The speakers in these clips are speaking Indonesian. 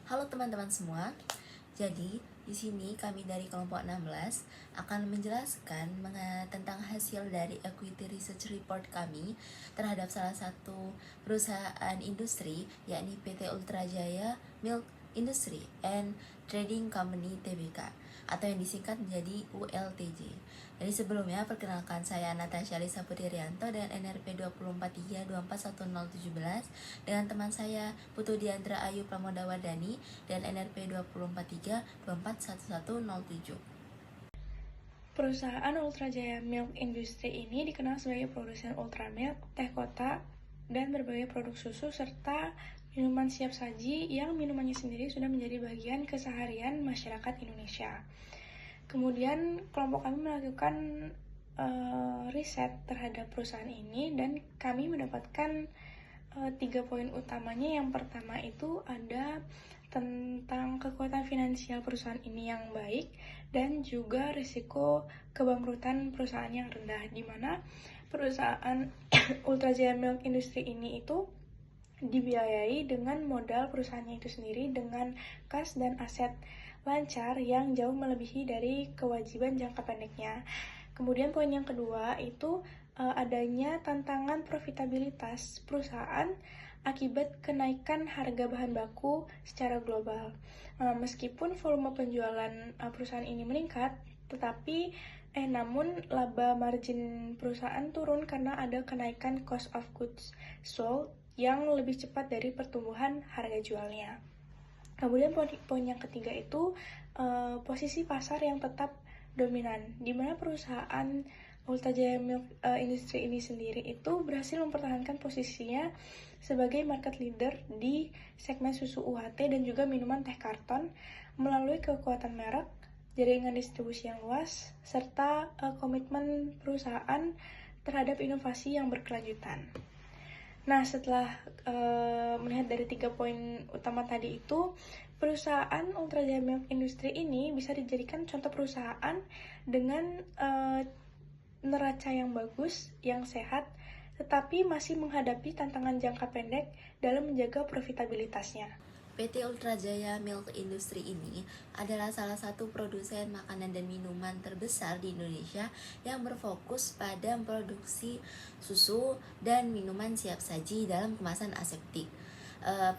Halo teman-teman semua. Jadi, di sini kami dari kelompok 16 akan menjelaskan tentang hasil dari equity research report kami terhadap salah satu perusahaan industri, yakni PT Ultra Jaya Milk Industry and Trading Company Tbk, atau yang disingkat menjadi ULTJ. Jadi sebelumnya, perkenalkan saya Natasha Lisa Putirianto dengan NRP 243241017 dengan teman saya Putu Diandra Ayu Pramodawardani dan NRP 243241107. Perusahaan Ultra Jaya Milk Industry ini dikenal sebagai produsen Ultra Milk, teh kotak, dan berbagai produk susu serta minuman siap saji yang minumannya sendiri sudah menjadi bagian keseharian masyarakat Indonesia. Kemudian kelompok kami melakukan riset terhadap perusahaan ini dan kami mendapatkan 3 poin utamanya. Yang pertama itu ada tentang kekuatan finansial perusahaan ini yang baik dan juga risiko kebangkrutan perusahaan yang rendah, di mana perusahaan Ultra Jaya Milk Industry ini itu dibiayai dengan modal perusahaannya itu sendiri dengan kas dan aset lancar yang jauh melebihi dari kewajiban jangka pendeknya. Kemudian poin yang kedua itu adanya tantangan profitabilitas perusahaan akibat kenaikan harga bahan baku secara global. Meskipun volume penjualan perusahaan ini meningkat, tetapi namun laba margin perusahaan turun karena ada kenaikan cost of goods sold yang lebih cepat dari pertumbuhan harga jualnya. Kemudian poin yang ketiga itu posisi pasar yang tetap dominan, di mana perusahaan Ultra Jaya Milk Industry ini sendiri itu berhasil mempertahankan posisinya sebagai market leader di segmen susu UHT dan juga minuman teh karton melalui kekuatan merek, jaringan distribusi yang luas, serta komitmen perusahaan terhadap inovasi yang berkelanjutan. Nah, setelah melihat dari 3 poin utama tadi itu, perusahaan Ultra Jaya Milk Industry ini bisa dijadikan contoh perusahaan dengan neraca yang bagus, yang sehat, tetapi masih menghadapi tantangan jangka pendek dalam menjaga profitabilitasnya. PT Ultra Jaya Milk Industry ini adalah salah satu produsen makanan dan minuman terbesar di Indonesia yang berfokus pada memproduksi susu dan minuman siap saji dalam kemasan aseptik.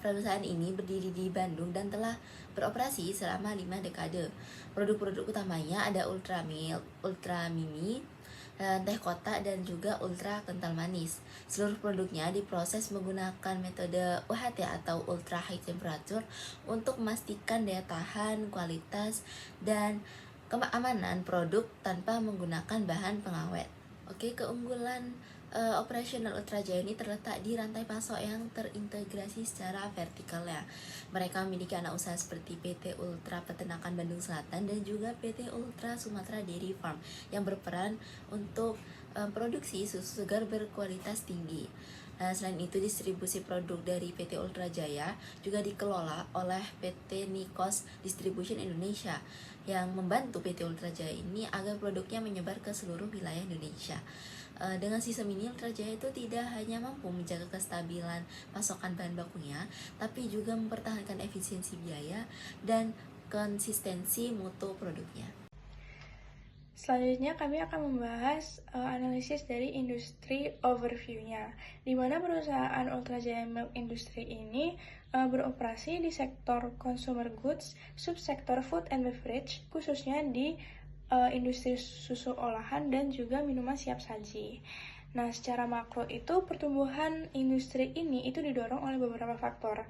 Perusahaan ini berdiri di Bandung dan telah beroperasi selama 5 dekade. Produk-produk utamanya ada Ultra Milk, Ultra Mini, teh kotak, dan juga ultra kental manis. Seluruh produknya diproses menggunakan metode UHT atau ultra high temperature untuk memastikan daya tahan, kualitas, dan keamanan produk tanpa menggunakan bahan pengawet. Oke, keunggulan operasional Ultra Jaya ini terletak di rantai pasok yang terintegrasi secara vertikal ya. Mereka memiliki anak usaha seperti PT Ultra Peternakan Bandung Selatan dan juga PT Ultra Sumatera Dairy Farm yang berperan untuk produksi susu segar berkualitas tinggi. Selain itu, distribusi produk dari PT Ultra Jaya juga dikelola oleh PT Nikos Distribution Indonesia yang membantu PT Ultra Jaya ini agar produknya menyebar ke seluruh wilayah Indonesia. Dengan sistem ini, Ultra Jaya itu tidak hanya mampu menjaga kestabilan pasokan bahan bakunya, tapi juga mempertahankan efisiensi biaya dan konsistensi mutu produknya. Selanjutnya kami akan membahas analisis dari industri overview-nya, di mana perusahaan Ultra Jaya Milk Industry ini beroperasi di sektor consumer goods, subsektor food and beverage, khususnya di industri susu olahan dan juga minuman siap saji. Nah, secara makro itu pertumbuhan industri ini itu didorong oleh beberapa faktor.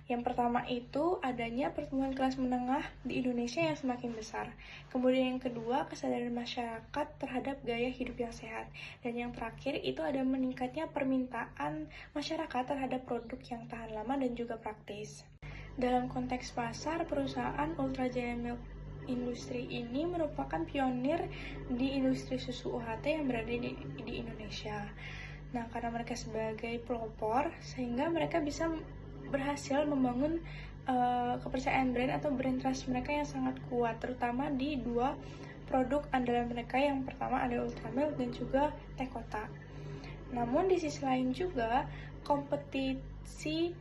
Yang pertama itu adanya pertumbuhan kelas menengah di Indonesia yang semakin besar. Kemudian yang kedua, kesadaran masyarakat terhadap gaya hidup yang sehat. Dan yang terakhir itu ada meningkatnya permintaan masyarakat terhadap produk yang tahan lama dan juga praktis. Dalam konteks pasar, perusahaan Ultra Jaya Milk Industri ini merupakan pionir di industri susu UHT yang berada di Indonesia. Nah, karena mereka sebagai pelopor, sehingga mereka bisa berhasil membangun kepercayaan brand atau brand trust mereka yang sangat kuat, terutama di dua produk andalan mereka. Yang pertama ada Ultra Milk dan juga teh kotak. Namun di sisi lain juga kompetisi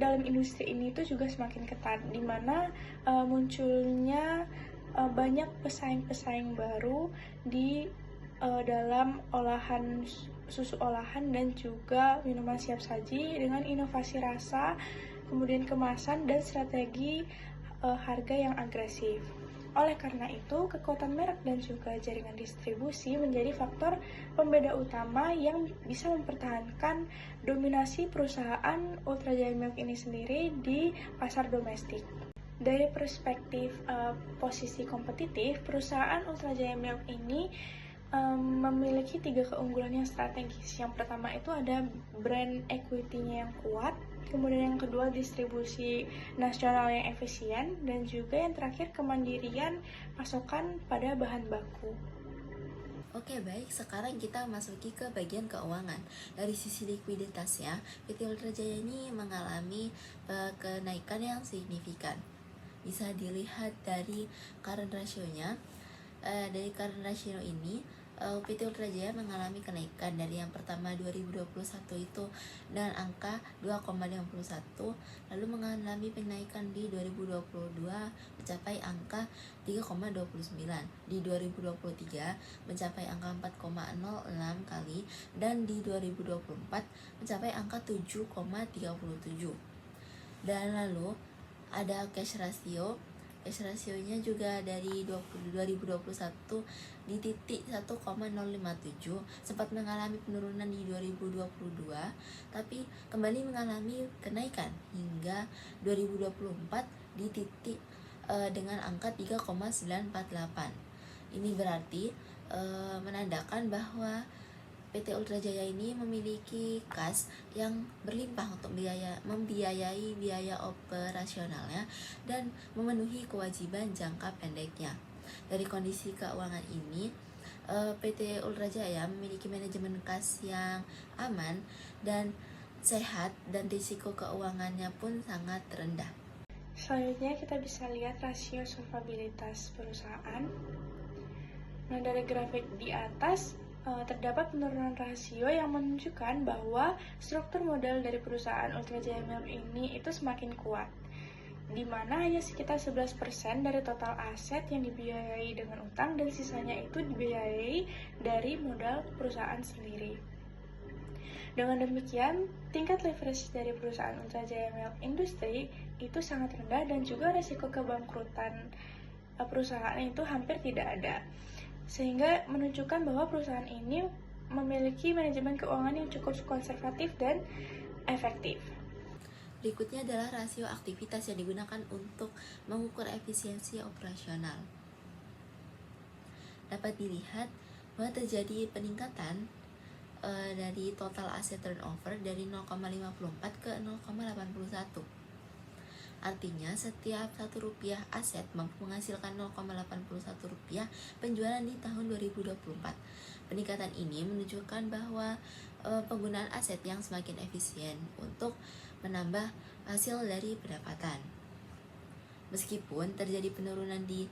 dalam industri ini itu juga semakin ketat, di mana munculnya banyak pesaing-pesaing baru di dalam olahan susu olahan dan juga minuman siap saji dengan inovasi rasa, kemudian kemasan dan strategi harga yang agresif. Oleh karena itu, kekuatan merek dan juga jaringan distribusi menjadi faktor pembeda utama yang bisa mempertahankan dominasi perusahaan Ultra Jaya Milk ini sendiri di pasar domestik. Dari perspektif posisi kompetitif, perusahaan Ultra Jaya Milk ini memiliki 3 keunggulan yang strategis. Yang pertama itu ada brand equity-nya yang kuat, kemudian yang kedua distribusi nasional yang efisien, dan juga yang terakhir kemandirian pasokan pada bahan baku. Oke, baik, sekarang kita masuki ke bagian keuangan. Dari sisi likuiditasnya, PT Ultra Jaya ini mengalami kenaikan yang signifikan. Bisa dilihat dari current ratio-nya. Dari current ratio ini, PT Ultra Jaya mengalami kenaikan dari yang pertama 2021 itu dengan angka 2,51, lalu mengalami penaikan di 2022 mencapai angka 3,29, di 2023 mencapai angka 4,06 kali, dan di 2024 mencapai angka 7,37. Dan lalu ada cash ratio. Cash rasionya juga dari 2021 di titik 1,057, sempat mengalami penurunan di 2022 tapi kembali mengalami kenaikan hingga 2024 di titik dengan angka 3,948. Ini berarti menandakan bahwa PT Ultra Jaya ini memiliki kas yang berlimpah untuk membiayai biaya operasionalnya dan memenuhi kewajiban jangka pendeknya. Dari kondisi keuangan ini, PT Ultra Jaya memiliki manajemen kas yang aman dan sehat, dan risiko keuangannya pun sangat rendah. Selanjutnya kita bisa lihat rasio solvabilitas perusahaan. Nah, dari grafik di atas terdapat penurunan rasio yang menunjukkan bahwa struktur modal dari perusahaan Ultra Jaya Milk ini itu semakin kuat, di mana hanya sekitar 11% dari total aset yang dibiayai dengan utang dan sisanya itu dibiayai dari modal perusahaan sendiri. Dengan demikian, tingkat leverage dari perusahaan Ultra Jaya Milk Industry itu sangat rendah dan juga risiko kebangkrutan perusahaan itu hampir tidak ada, sehingga menunjukkan bahwa perusahaan ini memiliki manajemen keuangan yang cukup konservatif dan efektif. Berikutnya adalah rasio aktivitas yang digunakan untuk mengukur efisiensi operasional. Dapat dilihat bahwa terjadi peningkatan dari total asset turnover dari 0,54 ke 0,81. Artinya, setiap Rp1 aset mampu menghasilkan Rp0,81 penjualan di tahun 2024. Peningkatan ini menunjukkan bahwa penggunaan aset yang semakin efisien untuk menambah hasil dari pendapatan. Meskipun terjadi penurunan di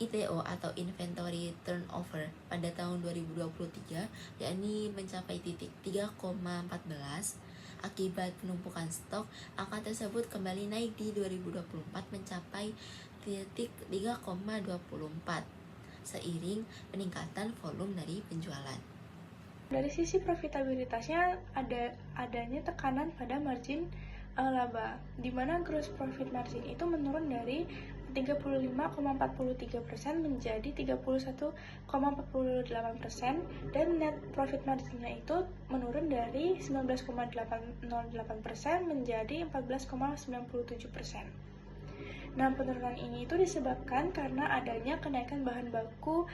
ITO atau Inventory Turnover pada tahun 2023, yakni mencapai titik 3,14, akibat penumpukan stok, angka tersebut kembali naik di 2024 mencapai titik 3,24 seiring peningkatan volume dari penjualan. Dari sisi profitabilitasnya adanya tekanan pada margin laba, di mana gross profit margin itu menurun dari 35,43% menjadi 31,48%, dan net profit marginnya itu menurun dari 19,808% menjadi 14,97%. Nah, penurunan ini itu disebabkan karena adanya kenaikan bahan baku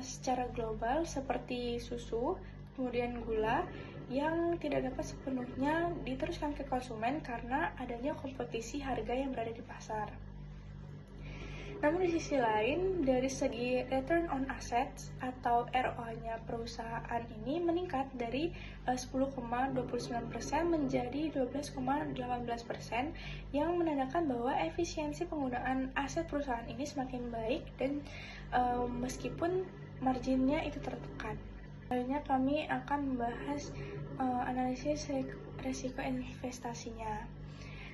secara global seperti susu, kemudian gula, yang tidak dapat sepenuhnya diteruskan ke konsumen karena adanya kompetisi harga yang berada di pasar. Namun di sisi lain, dari segi return on assets atau ROA-nya perusahaan ini meningkat dari 10,29% menjadi 12,18%, yang menandakan bahwa efisiensi penggunaan aset perusahaan ini semakin baik dan meskipun marginnya itu tertekan. Selanjutnya kami akan membahas analisis resiko investasinya.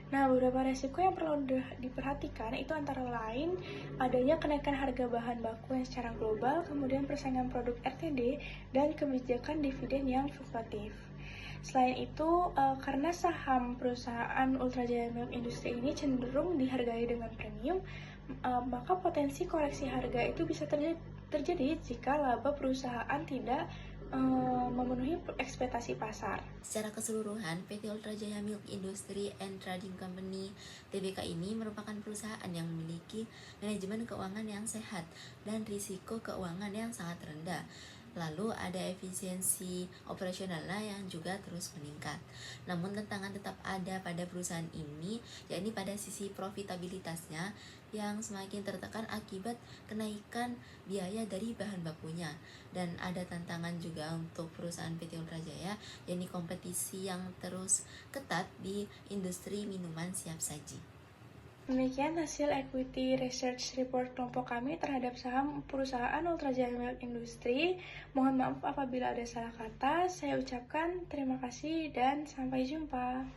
Nah, beberapa resiko yang perlu diperhatikan itu antara lain adanya kenaikan harga bahan baku yang secara global, kemudian persaingan produk RTD, dan kebijakan dividen yang fluktuatif. Selain itu, karena saham perusahaan Ultra Jaya Milk Industry ini cenderung dihargai dengan premium, maka potensi koreksi harga itu bisa terjadi jika laba perusahaan tidak memenuhi ekspektasi pasar. Secara keseluruhan, PT Ultra Jaya Milk Industry and Trading Company (TBK) ini merupakan perusahaan yang memiliki manajemen keuangan yang sehat dan risiko keuangan yang sangat rendah. Lalu ada efisiensi operasionalnya yang juga terus meningkat. Namun tantangan tetap ada pada perusahaan ini, yakni pada sisi profitabilitasnya yang semakin tertekan akibat kenaikan biaya dari bahan bakunya. Dan ada tantangan juga untuk perusahaan PT Ultra Jaya, yakni kompetisi yang terus ketat di industri minuman siap saji. Demikian hasil equity research report kelompok kami terhadap saham perusahaan Ultra Jaya Milk Industry. Mohon maaf apabila ada salah kata. Saya ucapkan terima kasih dan sampai jumpa.